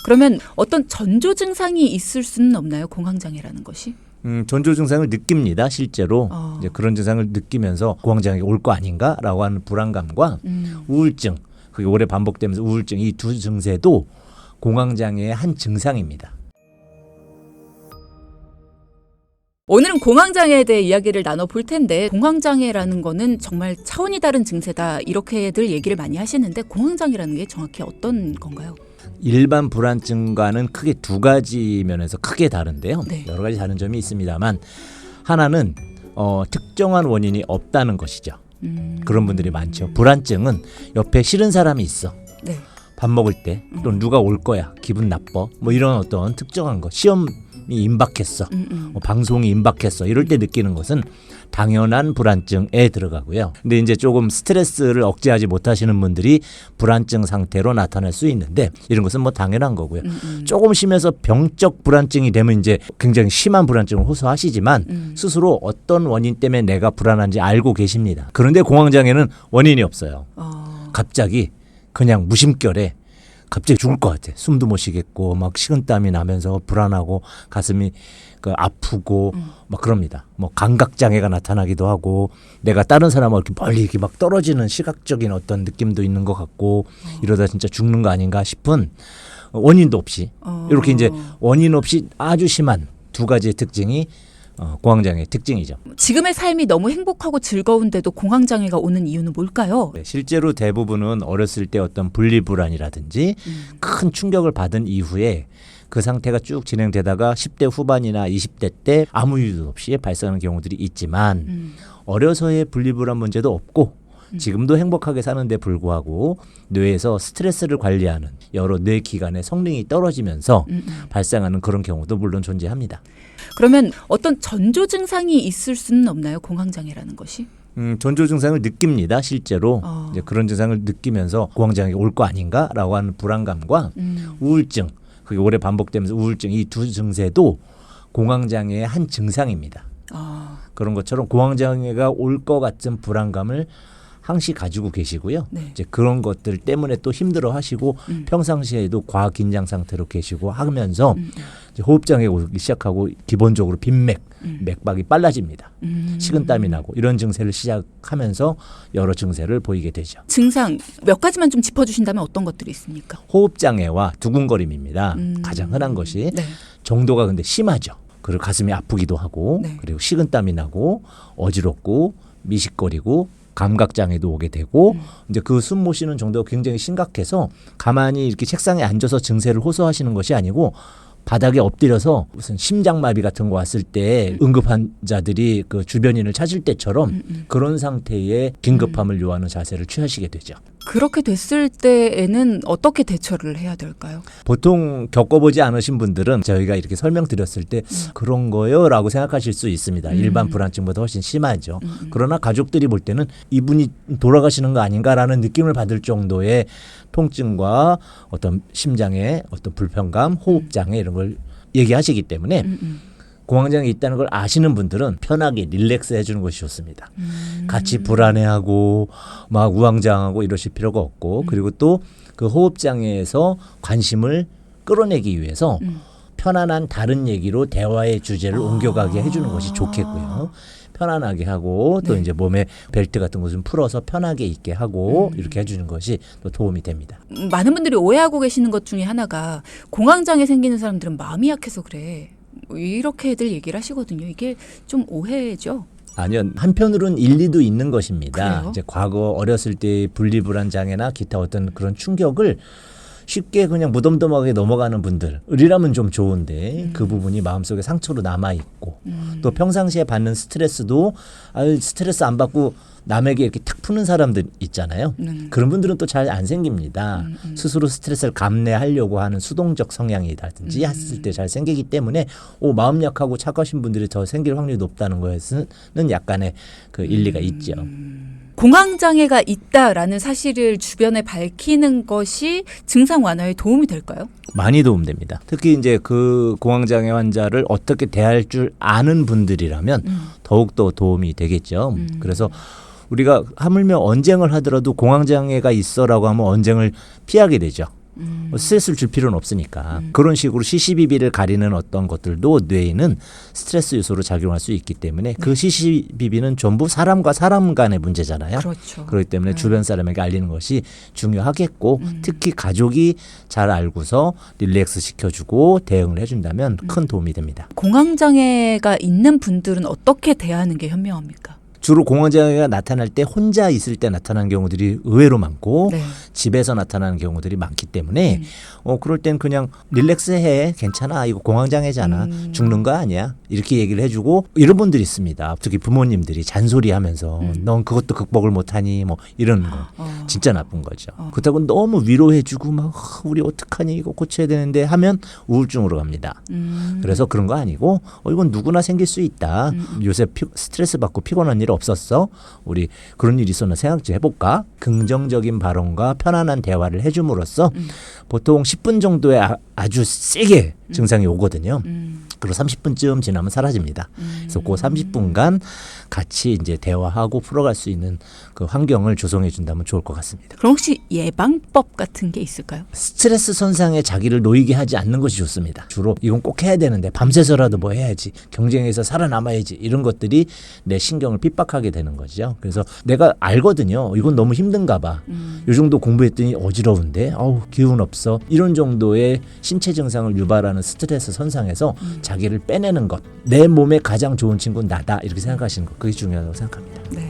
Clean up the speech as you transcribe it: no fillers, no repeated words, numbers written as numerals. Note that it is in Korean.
그러면 어떤 전조 증상이 있을 수는 없나요? 공황장애라는 것이? 전조 증상을 느낍니다. 실제로 이제 그런 증상을 느끼면서 공황장애가 올 거 아닌가라고 하는 불안감과 우울증, 그게 오래 반복되면서 우울증, 이 두 증세도 공황장애의 한 증상입니다. 오늘은 공황장애에 대해 이야기를 나눠볼 텐데, 공황장애라는 거는 정말 차원이 다른 증세다 이렇게들 얘기를 많이 하시는데, 공황장애라는 게 정확히 어떤 건가요? 일반 불안증과는 크게 두 가지 면에서 크게 다른데요. 네. 여러 가지 다른 점이 있습니다만, 하나는 특정한 원인이 없다는 것이죠. 그런 분들이 많죠. 불안증은 옆에 싫은 사람이 있어. 네. 밥 먹을 때, 또 누가 올 거야, 기분 나빠, 뭐 이런 어떤 특정한 거, 시험이 임박했어, 방송이 임박했어, 이럴 때 느끼는 것은 당연한 불안증에 들어가고요. 근데 이제 조금 스트레스를 억제하지 못하시는 분들이 불안증 상태로 나타날 수 있는데, 이런 것은 뭐 당연한 거고요. 조금 심해서 병적 불안증이 되면 이제 굉장히 심한 불안증을 호소하시지만 스스로 어떤 원인 때문에 내가 불안한지 알고 계십니다. 그런데 공황장애는 원인이 없어요. 갑자기 그냥 무심결에 갑자기 죽을 것 같아. 숨도 못 쉬겠고 막 식은땀이 나면서 불안하고 가슴이 아프고 막 그럽니다. 뭐 감각장애가 나타나기도 하고, 내가 다른 사람하고 이렇게 멀리 이렇게 막 떨어지는 시각적인 어떤 느낌도 있는 것 같고, 이러다 진짜 죽는 거 아닌가 싶은 원인도 없이 이렇게 이제 원인 없이 아주 심한 두 가지의 특징이 공황장애의 특징이죠. 지금의 삶이 너무 행복하고 즐거운데도 공황장애가 오는 이유는 뭘까요? 네, 실제로 대부분은 어렸을 때 어떤 분리불안이라든지 큰 충격을 받은 이후에 그 상태가 쭉 진행되다가 10대 후반이나 20대 때 아무 이유도 없이 발생하는 경우들이 있지만, 어려서의 분리불안 문제도 없고 지금도 행복하게 사는데 불구하고 뇌에서 스트레스를 관리하는 여러 뇌 기관의 성능이 떨어지면서 발생하는 그런 경우도 물론 존재합니다. 그러면 어떤 전조 증상이 있을 수는 없나요? 공황장애라는 것이? 전조 증상을 느낍니다. 실제로 이제 그런 증상을 느끼면서 공황장애가 올 거 아닌가라고 하는 불안감과 우울증, 그게 오래 반복되면서 우울증, 이 두 증세도 공황장애의 한 증상입니다. 그런 것처럼 공황장애가 올 것 같은 불안감을 항시 가지고 계시고요. 네. 이제 그런 것들 때문에 또 힘들어하시고 평상시에도 과긴장 상태로 계시고 하면서 이제 호흡장애가 오기 시작하고, 기본적으로 빈맥, 맥박이 빨라집니다. 식은땀이 나고 이런 증세를 시작하면서 여러 증세를 보이게 되죠. 증상 몇 가지만 좀 짚어주신다면 어떤 것들이 있습니까? 호흡장애와 두근거림입니다. 가장 흔한 것이. 네. 정도가 근데 심하죠. 그리고 가슴이 아프기도 하고, 네. 그리고 식은땀이 나고 어지럽고 미식거리고 감각장애도 오게 되고, 이제 그 숨 못 쉬는 정도가 굉장히 심각해서 가만히 이렇게 책상에 앉아서 증세를 호소하시는 것이 아니고, 바닥에 엎드려서 무슨 심장마비 같은 거 왔을 때 응급환자들이 그 주변인을 찾을 때처럼 그런 상태의 긴급함을 요하는 자세를 취하시게 되죠. 그렇게 됐을 때에는 어떻게 대처를 해야 될까요? 보통 겪어보지 않으신 분들은 저희가 이렇게 설명드렸을 때 그런 거요? 라고 생각하실 수 있습니다. 일반 불안증보다 훨씬 심하죠. 그러나 가족들이 볼 때는 이분이 돌아가시는 거 아닌가라는 느낌을 받을 정도의 통증과 어떤 심장의 어떤 불편감, 호흡장애 이런 걸 얘기하시기 때문에 공황장애 있다는 걸 아시는 분들은 편하게 릴렉스 해주는 것이 좋습니다. 같이 불안해하고 막 우왕좌왕하고 이러실 필요가 없고, 그리고 또 그 호흡장애에서 관심을 끌어내기 위해서 편안한 다른 얘기로 대화의 주제를 옮겨가게 해주는 것이 좋겠고요. 편안하게 하고 또 이제 몸에 벨트 같은 거 좀 풀어서 편하게 있게 하고 이렇게 해주는 것이 또 도움이 됩니다. 많은 분들이 오해하고 계시는 것 중에 하나가, 공황장애 생기는 사람들은 마음이 약해서 그래, 이렇게들 얘기를 하시거든요. 이게 좀 오해죠? 아니요. 한편으로는 일리도 있는 것입니다. 그래요? 이제 과거 어렸을 때 분리불안 장애나 기타 어떤 그런 충격을 쉽게 그냥 무덤덤하게 넘어가는 분들이라면 좀 좋은데, 그 부분이 마음속에 상처로 남아있고, 또 평상시에 받는 스트레스도 스트레스 안 받고 남에게 이렇게 탁 푸는 사람들 있잖아요. 그런 분들은 또 잘 안 생깁니다. 스스로 스트레스를 감내하려고 하는 수동적 성향이라든지 했을 때 잘 생기기 때문에 마음 약하고 착하신 분들이 더 생길 확률이 높다는 것에는 약간의 그 일리가 있죠. 공황장애가 있다라는 사실을 주변에 밝히는 것이 증상 완화에 도움이 될까요? 많이 도움됩니다. 특히 이제 그 공황장애 환자를 어떻게 대할 줄 아는 분들이라면 더욱더 도움이 되겠죠. 그래서 우리가 하물며 언쟁을 하더라도 공황장애가 있어라고 하면 언쟁을 피하게 되죠. 스트레스를 줄 필요는 없으니까. 그런 식으로 시시비비를 가리는 어떤 것들도 뇌에는 스트레스 요소로 작용할 수 있기 때문에 그 시시비비는 전부 사람과 사람 간의 문제잖아요. 그렇죠. 그렇기 때문에 주변 사람에게 알리는 것이 중요하겠고 특히 가족이 잘 알고서 릴렉스 시켜주고 대응을 해준다면 큰 도움이 됩니다. 공황장애가 있는 분들은 어떻게 대하는 게 현명합니까? 주로 공황장애가 나타날 때 혼자 있을 때 나타나는 경우들이 의외로 많고 네. 집에서 나타나는 경우들이 많기 때문에 그럴 땐 그냥 릴렉스해 괜찮아 이거 공황장애잖아 죽는 거 아니야 이렇게 얘기를 해주고 이런 분들이 있습니다. 특히 부모님들이 잔소리하면서 넌 그것도 극복을 못하니 뭐 이런 거 진짜 나쁜 거죠. 그렇다고 너무 위로해주고 막 우리 어떡하니 이거 고쳐야 되는데 하면 우울증으로 갑니다. 그래서 그런 거 아니고 이건 누구나 생길 수 있다. 요새 스트레스 받고 피곤한 일 없었어? 우리 그런 일이 있었나 생각 좀 해볼까? 긍정적인 발언과 편안한 대화를 해줌으로써 보통 10분 정도의 아주 세게 증상이 오거든요. 그리고 30분쯤 지나면 사라집니다. 그래서 그 30분간 같이 이제 대화하고 풀어갈 수 있는 그 환경을 조성해 준다면 좋을 것 같습니다. 그럼 혹시 예방법 같은 게 있을까요? 스트레스 선상에 자기를 놓이게 하지 않는 것이 좋습니다. 주로 이건 꼭 해야 되는데 밤새서라도 뭐 해야지 경쟁에서 살아남아야지 이런 것들이 내 신경을 핍박하게 되는 거죠. 그래서 내가 알거든요. 이건 너무 힘든가 봐. 이 정도 공부했더니 어지러운데 기운 없어. 이런 정도의 신체 증상을 유발하는 스트레스 선상에서 자기를 빼내는 것. 내 몸에 가장 좋은 친구는 나다. 이렇게 생각하시는 것. 그게 중요하다고 생각합니다. 네.